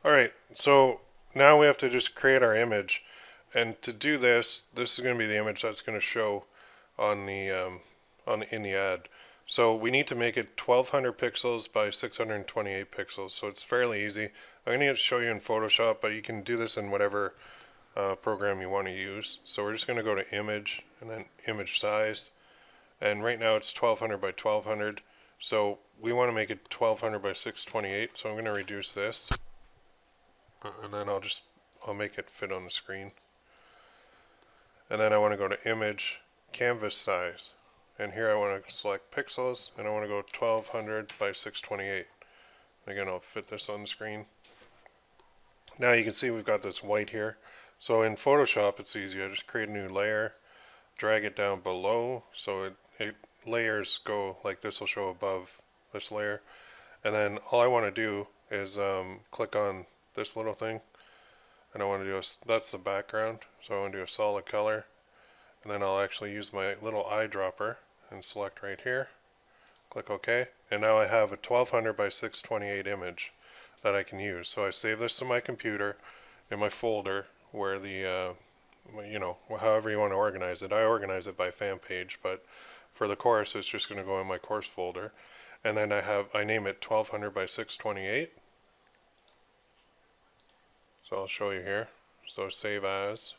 Alright, so now we have to just create our image. And to do this, this is going to be the image that's going to show on the in the ad. So we need to make it 1200 pixels by 628 pixels. So it's fairly easy. I'm going to show you in Photoshop, but you can do this in whatever program you want to use. So we're just going to go to image and then image size. And right now it's 1200 by 1200. So we want to make it 1200 by 628. So I'm going to reduce this. And then I'll make it fit on the screen. And then I want to go to image, canvas size. And here I want to select pixels, and I want to go 1200 by 628. Again, I'll fit this on the screen. Now you can see we've got this white here. So in Photoshop, it's easy. I just create a new layer, drag it down below, so it layers go like this will show above this layer. And then all I want to do is click on this little thing, and I want to do that's the background, so I want to do a solid color, and then I'll actually use my little eyedropper and select right here, click OK, and now I have a 1200 by 628 image that I can use. So I save this to my computer in my folder where the however you want to organize it. I organize it by fan page, but for the course it's just going to go in my course folder, and then I name it 1200 by 628. So I'll show you here. So save as.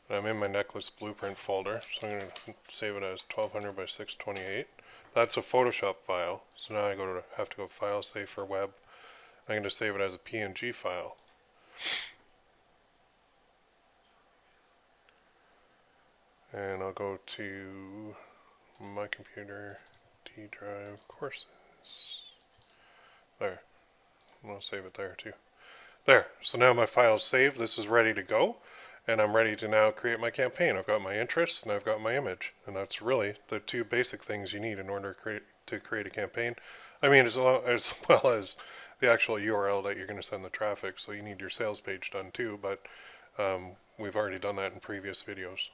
And I'm in my necklace blueprint folder. So I'm going to save it as 1200 by 628. That's a Photoshop file. So now I have to go File, Save for Web. I'm going to save it as a PNG file. And I'll go to my computer, D drive, courses. There. I'll save it there too. There, so now my file's saved, this is ready to go, and I'm ready to now create my campaign. I've got my interests and I've got my image, and that's really the two basic things you need in order to create a campaign. I mean, as well as the actual URL that you're going to send the traffic, so you need your sales page done too, but we've already done that in previous videos.